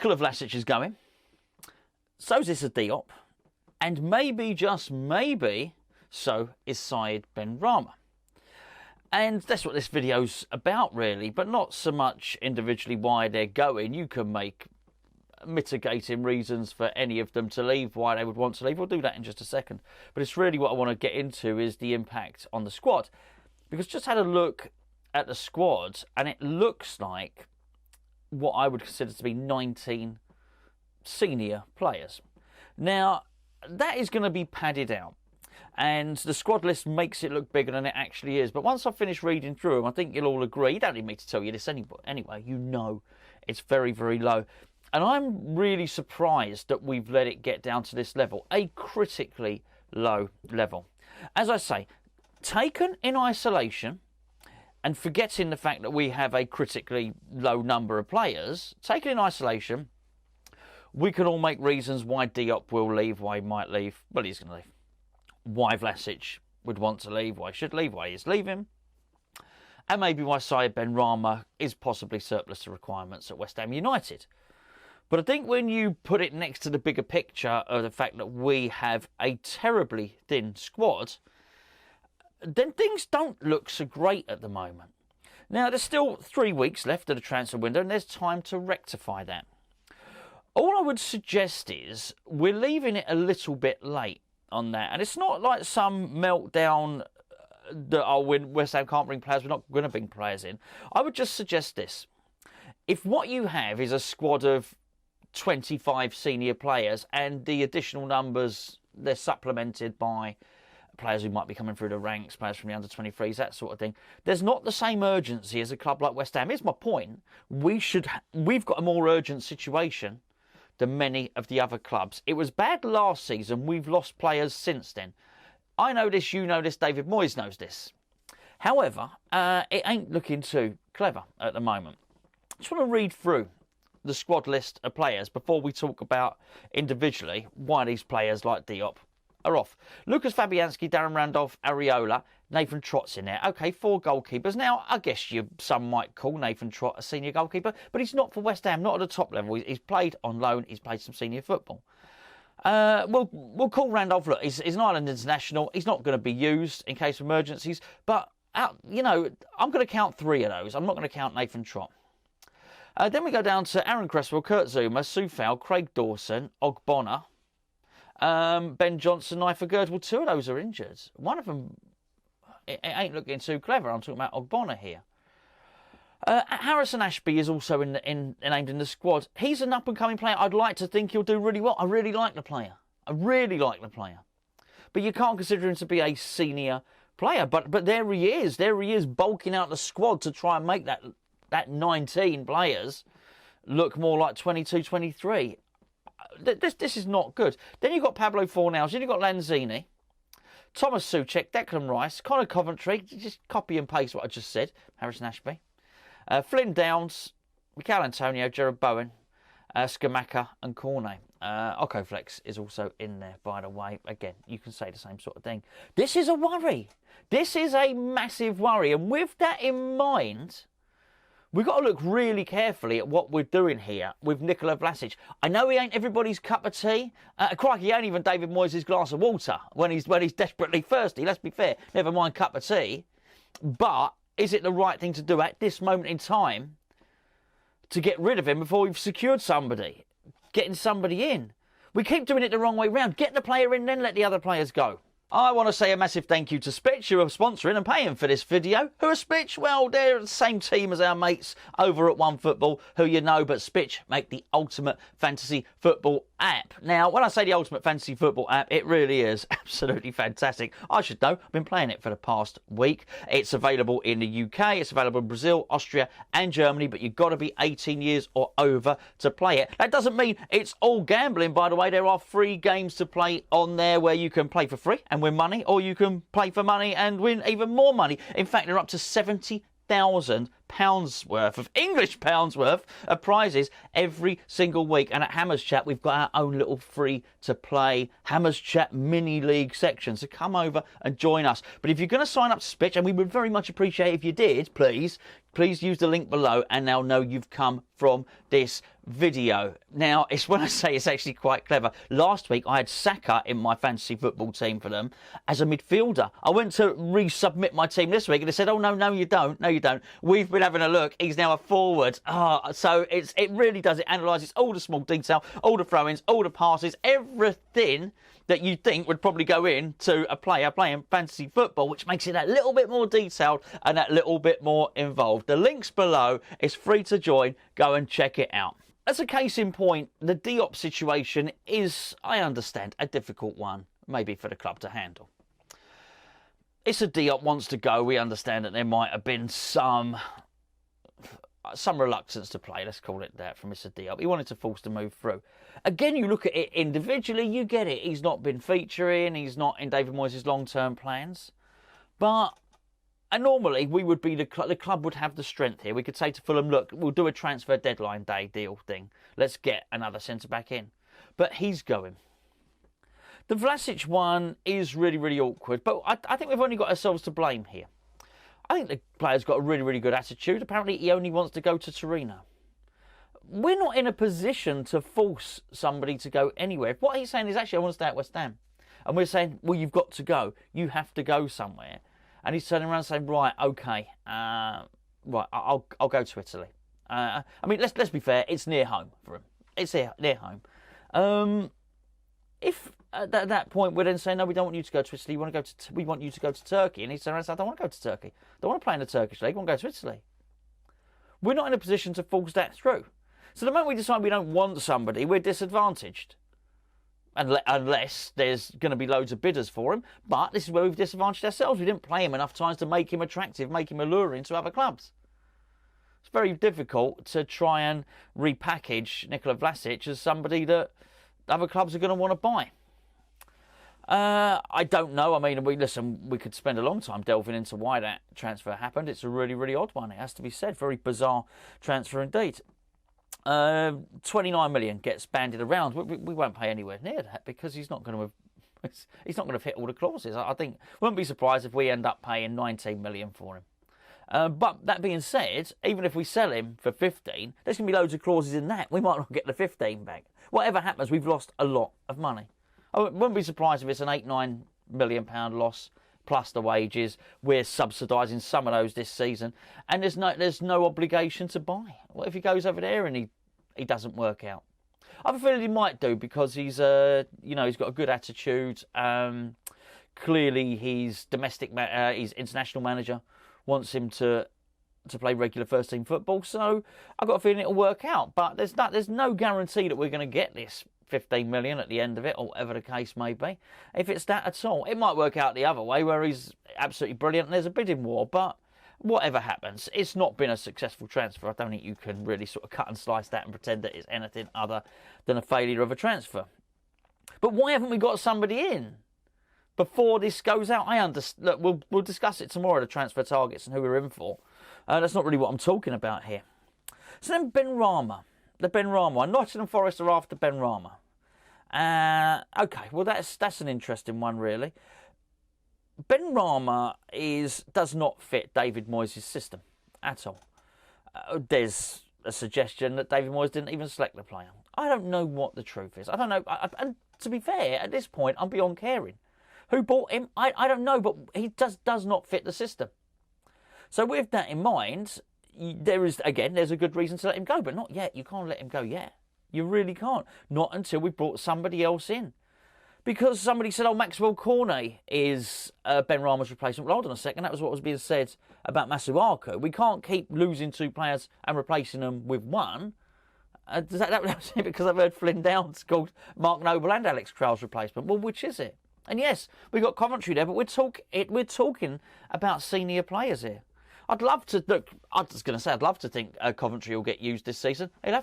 Nikola Vlasic is going. So's this a Diop. And maybe, just maybe, so is Diop Benrahma. And that's what this video's about, really, but not so much individually why they're going. You can make mitigating reasons for any of them to leave, why they would want to leave. We'll do that in just a second. But it's really what I want to get into is the impact on the squad. Because just had a look at the squad, and it looks like what I would consider to be 19 senior players. Now, that is going to be padded out. And the squad list makes it look bigger than it actually is. But once I finish reading through them, I think you'll all agree. You don't need me to tell you this anyway. You know it's very, very low. And I'm really surprised that we've let it get down to this level, a critically low level. As I say, taken in isolation, and forgetting the fact that we have a critically low number of players, taken in isolation, we can all make reasons why Diop will leave, why he might leave. Well, he's going to leave. Why Vlasic would want to leave, why he should leave, why he's leaving, and maybe why Diop Benrahma is possibly surplus to requirements at West Ham United. But I think when you put it next to the bigger picture of the fact that we have a terribly thin squad, then things don't look so great at the moment. Now, there's still 3 weeks left of the transfer window, and there's time to rectify that. All I would suggest is we're leaving it a little bit late on that. And it's not like some meltdown that, oh, when West Ham can't bring players, we're not going to bring players in. I would just suggest this. If what you have is a squad of 25 senior players and the additional numbers, they're supplemented by players who might be coming through the ranks, players from the under-23s, that sort of thing, there's not the same urgency as a club like West Ham. Here's my point. We've got a more urgent situation than many of the other clubs. It was bad last season. We've lost players since then. I know this, you know this, David Moyes knows this. However, it ain't looking too clever at the moment. I just want to read through the squad list of players before we talk about individually why these players like Diop are off. Lucas Fabianski, Darren Randolph, Areola, Nathan Trott's in there. Okay, 4 goalkeepers. Now, I guess some might call Nathan Trott a senior goalkeeper, but he's not for West Ham, not at the top level. He's played on loan, he's played some senior football. We'll call Randolph, look, he's an Ireland international. He's not going to be used in case of emergencies, but, you know, I'm going to count 3 of those. I'm not going to count Nathan Trott. Then we go down to Aaron Cresswell, Kurt Zouma, Soufal, Craig Dawson, Ogbonna, Ben Johnson, Nigel Girdwood. Well, 2 of those are injured. One of them, it ain't looking too clever. I'm talking about Ogbonna here. Harrison Ashby is also named in the squad. He's an up-and-coming player. I'd like to think he'll do really well. I really like the player. But you can't consider him to be a senior player. But there he is. There he is, bulking out the squad to try and make that 19 players look more like 22, 23. This is not good. Then you've got Pablo Fornals. Then you've got Lanzini, Thomas Souček, Declan Rice, Connor Coventry. Just copy and paste what I just said. Harrison Ashby. Flynn Downs, Mikel Antonio, Jared Bowen, Skamaka and Cornet. Okoflex is also in there, by the way. Again, you can say the same sort of thing. This is a worry. This is a massive worry. And with that in mind, we've got to look really carefully at what we're doing here with Nikola Vlasic. I know he ain't everybody's cup of tea. Crikey, he ain't even David Moyes' glass of water when he's desperately thirsty. Let's be fair. Never mind cup of tea. But is it the right thing to do at this moment in time to get rid of him before we've secured somebody? Getting somebody in. We keep doing it the wrong way round. Get the player in, then let the other players go. I want to say a massive thank you to Spitch, who are sponsoring and paying for this video. Who are Spitch? Well, they're the same team as our mates over at OneFootball, who you know, but Spitch make the ultimate fantasy football app. Now, when I say the ultimate fantasy football app, it really is absolutely fantastic. I should know. I've been playing it for the past week. It's available in the UK, it's available in Brazil, Austria and Germany, but you've got to be 18 years or over to play it. That doesn't mean it's all gambling, by the way. There are free games to play on there where you can play for free and win money, or you can play for money and win even more money. In fact, they're up to £70,000 pounds worth of English pounds worth of prizes every single week. And at Hammers Chat, we've got our own little free to play Hammers Chat mini league section. So come over and join us. But if you're going to sign up to Spitch, and we would very much appreciate if you did, please use the link below, and they'll know you've come from this video. Now, it's when I say it's actually quite clever. Last week, I had Saka in my fantasy football team for them as a midfielder. I went to resubmit my team this week, and they said, oh, no, you don't. No, you don't. We've been having a look. He's now a forward. So it really does. It analyses all the small detail, all the throw-ins, all the passes, everything that you think would probably go into a player playing fantasy football, which makes it that little bit more detailed and that little bit more involved. The link's below. It's free to join. Go and check it out. As a case in point, the Diop situation is, I understand, a difficult one, maybe for the club to handle. Issa Diop wants to go. We understand that there might have been some reluctance to play, let's call it that, from Issa Diop. He wanted to force the move through. Again, you look at it individually, you get it. He's not been featuring, he's not in David Moyes' long-term plans. But normally, we would be the club would have the strength here. We could say to Fulham, look, we'll do a transfer deadline day deal thing. Let's get another centre-back in. But he's going. The Vlasic one is really, really awkward. But I think we've only got ourselves to blame here. I think the player's got a really, really good attitude. Apparently, he only wants to go to Torino. We're not in a position to force somebody to go anywhere. What he's saying is, actually, I want to stay at West Ham. And we're saying, well, you've got to go. You have to go somewhere. And he's turning around saying, right, okay, right, I'll go to Italy. I mean, let's be fair, it's near home for him. It's near home. If at that point we're then saying, no, we don't want you to go to Italy, we want you to go to Turkey. And he's turning around saying, I don't want to go to Turkey. I don't want to play in the Turkish league, I want to go to Italy. We're not in a position to force that through. So the moment we decide we don't want somebody, we're disadvantaged. Unless there's going to be loads of bidders for him. But this is where we've disadvantaged ourselves. We didn't play him enough times to make him attractive, make him alluring to other clubs. It's very difficult to try and repackage Nikola Vlasic as somebody that other clubs are going to want to buy. I don't know. I mean, we could spend a long time delving into why that transfer happened. It's a really, really odd one, it has to be said. Very bizarre transfer indeed. 29 million gets bandied around. We won't pay anywhere near that because he's not going to have hit all the clauses. I think wouldn't be surprised if we end up paying 19 million for him. But that being said, even if we sell him for 15, there's going to be loads of clauses in that. We might not get the 15 back. Whatever happens, we've lost a lot of money. I wouldn't be surprised if it's an £8-9 million loss plus the wages. We're subsidising some of those this season, and there's no obligation to buy. What if he goes over there and he doesn't work out? I have a feeling he might do because he's he's got a good attitude. Clearly, he's he's international manager wants him to play regular first team football. So I've got a feeling it'll work out. But there's no guarantee that we're going to get this 15 million at the end of it, or whatever the case may be. If it's that at all, it might work out the other way where he's absolutely brilliant and there's a bidding war. But whatever happens, it's not been a successful transfer. I don't think you can really sort of cut and slice that and pretend that it's anything other than a failure of a transfer. But why haven't we got somebody in before this goes out? I understand. Look, we'll discuss it tomorrow, the transfer targets and who we're in for. That's not really what I'm talking about here. So then Benrahma. The Benrahma one. Nottingham Forest are after Benrahma. Okay, well that's an interesting one really. Benrahma does not fit David Moyes' system at all. There's a suggestion that David Moyes didn't even select the player. I don't know what the truth is. I don't know. And to be fair, at this point, I'm beyond caring. Who bought him? I don't know, but he does not fit the system. So with that in mind, there's a good reason to let him go, but not yet. You can't let him go yet. You really can't. Not until we've brought somebody else in. Because somebody said, oh, Maxwell Cornet is Benrahma's replacement. Well, hold on a second. That was what was being said about Masuaku. We can't keep losing two players and replacing them with one. That was it, because I've heard Flynn Downs called Mark Noble and Alex Kral's replacement. Well, which is it? And yes, we've got Coventry there, but we're talking about senior players here. I'd love to think Coventry will get used this season. He'll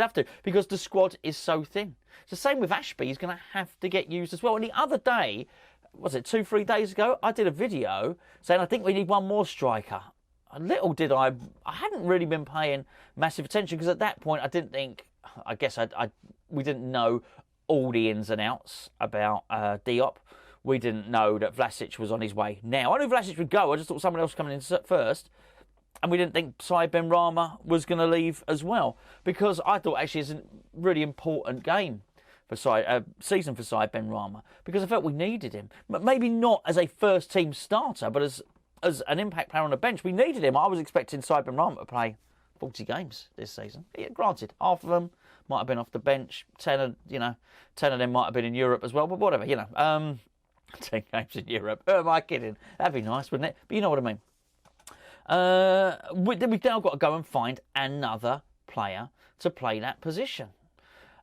have to, because the squad is so thin. It's the same with Ashby. He's going to have to get used as well. And the other day, was it 2-3 days ago, I did a video saying I think we need one more striker. little did I hadn't really been paying massive attention, because at that point I didn't think, I guess we didn't know all the ins and outs about Diop. We didn't know that Vlasic was on his way now. I knew Vlasic would go, I just thought someone else coming in first. And we didn't think Saïd Benrahma was going to leave as well, because I thought actually it's a really important game for season for Saïd Benrahma, because I felt we needed him. But maybe not as a first team starter, but as an impact player on the bench. We needed him. I was expecting Saïd Benrahma to play 40 games this season. Yeah, granted, half of them might have been off the bench. 10 of them might have been in Europe as well. But whatever, 10 games in Europe. Who am I kidding? That'd be nice, wouldn't it? But you know what I mean. We've now got to go and find another player to play that position.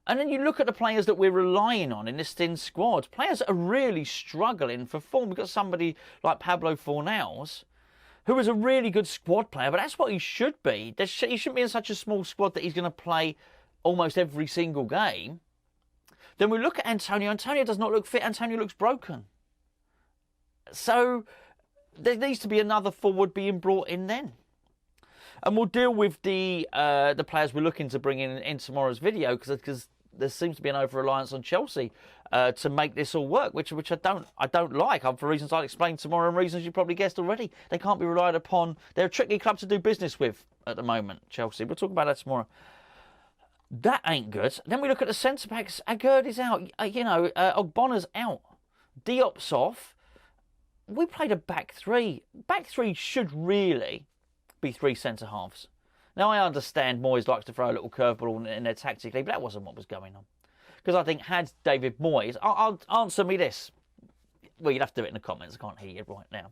And then you look at the players that we're relying on in this thin squad. Players that are really struggling for form. We've got somebody like Pablo Fornals, who is a really good squad player, but that's what he should be. He shouldn't be in such a small squad that he's going to play almost every single game. Then we look at Antonio. Antonio does not look fit. Antonio looks broken. So there needs to be another forward being brought in then. And we'll deal with the players we're looking to bring in tomorrow's video, because there seems to be an over-reliance on Chelsea to make this all work, which I don't like, for reasons I'll explain tomorrow, and reasons you probably guessed already. They can't be relied upon. They're a tricky club to do business with at the moment, Chelsea. We'll talk about that tomorrow. That ain't good. Then we look at the centre-backs. Agurd is out. Ogbonna's out. Diop's off. We played a back three. Back three should really be 3 centre-halves. Now, I understand Moyes likes to throw a little curveball in there tactically, but that wasn't what was going on. Because I think had David Moyes... I'll answer me this. Well, you'd have to do it in the comments. I can't hear you right now.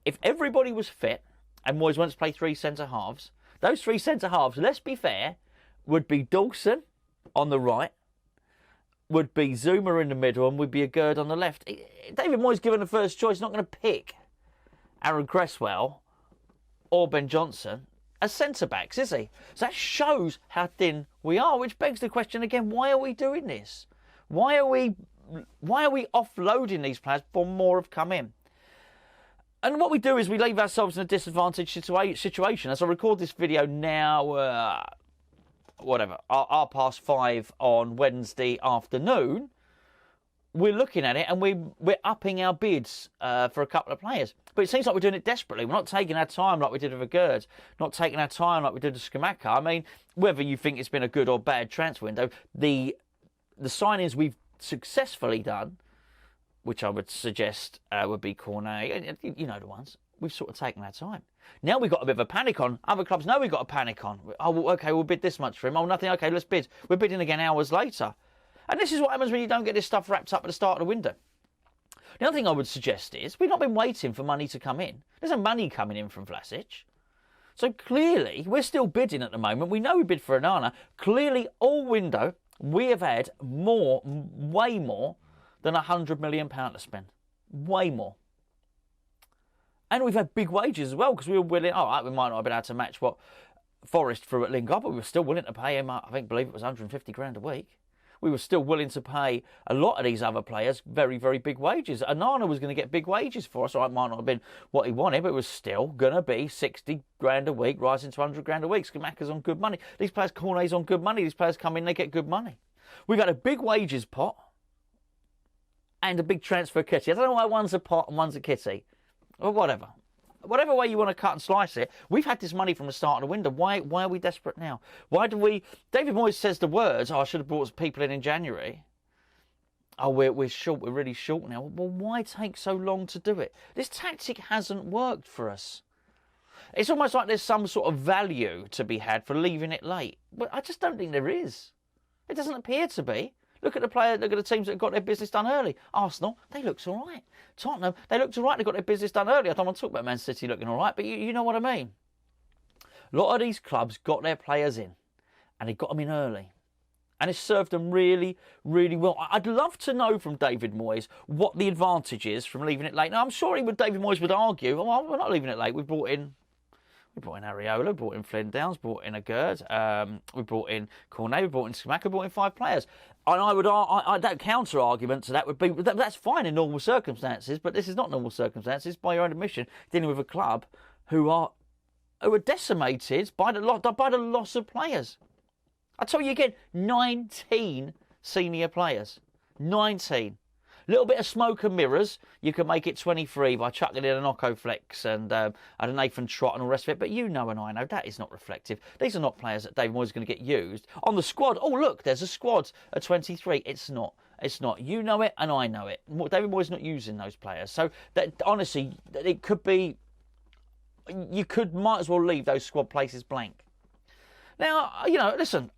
If everybody was fit and Moyes wants to play 3 centre-halves, those 3 centre-halves, let's be fair, would be Dawson on the right, would be Zuma in the middle, and would be Agurd on the left. David Moyes, given the first choice, not going to pick Aaron Cresswell or Ben Johnson as centre-backs, is he? So that shows how thin we are, which begs the question again, why are we doing this? Why are we offloading these players before more have come in? And what we do is we leave ourselves in a disadvantaged situation. As I record this video now, 5:30 on Wednesday afternoon, we're looking at it and we're upping our bids for a couple of players. But it seems like we're doing it desperately. We're not taking our time like we did with Agurd, not taking our time like we did with Scamacca. I mean, whether you think it's been a good or bad transfer window, the signings we've successfully done, which I would suggest would be Cornet, you know the ones, we've sort of taken our time. Now we've got a bit of a panic on. Other clubs know we've got a panic on. Oh, well, okay, we'll bid this much for him. Oh, nothing. Okay, let's bid. We're bidding again hours later. And this is what happens when you don't get this stuff wrapped up at the start of the window. The other thing I would suggest is we've not been waiting for money to come in. There's no money coming in from Vlasic. So clearly, we're still bidding at the moment. We know we bid for Onana. Clearly, all window, we have had way more than £100 million to spend. Way more. And we've had big wages as well, because we were willing, we might not have been able to match what Forest threw at Lingard, but we were still willing to pay him, believe it was 150 grand a week. We were still willing to pay a lot of these other players very, very big wages. Onana was going to get big wages for us. It might not have been what he wanted, but it was still going to be 60 grand a week, rising to 100 grand a week. Scamacca's on good money. These players, Cornet's on good money. These players come in, they get good money. We've had a big wages pot and a big transfer kitty. I don't know why one's a pot and one's a kitty. Or whatever. Whatever way you want to cut and slice it, we've had this money from the start of the window. Why are we desperate now? Why do we... David Moyes says the words, I should have brought people in January. Oh, we're short, we're really short now. Well, why take so long to do it? This tactic hasn't worked for us. It's almost like there's some sort of value to be had for leaving it late. But I just don't think there is. It doesn't appear to be. Look at the teams that got their business done early. Arsenal, they looked all right. Tottenham, they looked all right. They got their business done early. I don't want to talk about Man City looking all right, but you know what I mean. A lot of these clubs got their players in, and they got them in early. And it served them really, really well. I'd love to know from David Moyes what the advantage is from leaving it late. Now, I'm sure David Moyes would argue, well, we're not leaving it late. We brought in Areola, we brought in Flynn Downs, brought in Agurd, we brought in Cornet, we brought in Scamacca, we brought in 5 players. And that counter-argument to that would be, that's fine in normal circumstances, but this is not normal circumstances, by your own admission, dealing with a club who are who are decimated by the loss of players. I tell you again, 19 senior players. 19. Little bit of smoke and mirrors. You can make it 23 by chucking in an Occo Flex and a Nathan Trott and all the rest of it. But you know and I know that is not reflective. These are not players that David Moyes is going to get used. On the squad, oh look, there's a squad at 23. It's not. It's not. You know it and I know it. David Moyes is not using those players. So that honestly, it could be. Might as well leave those squad places blank. Now, you know, listen,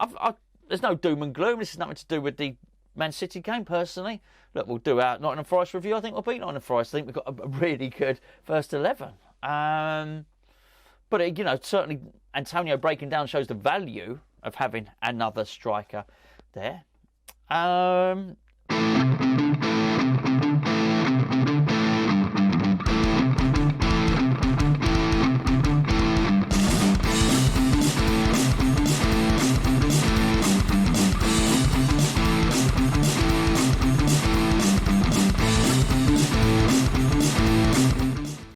there's no doom and gloom. This is nothing to do with the Man City game, personally. Look, we'll do our Nottingham Forest review. I think we'll beat Nottingham Forest. I think we've got a really good first 11. But, you know, certainly Antonio breaking down shows the value of having another striker there.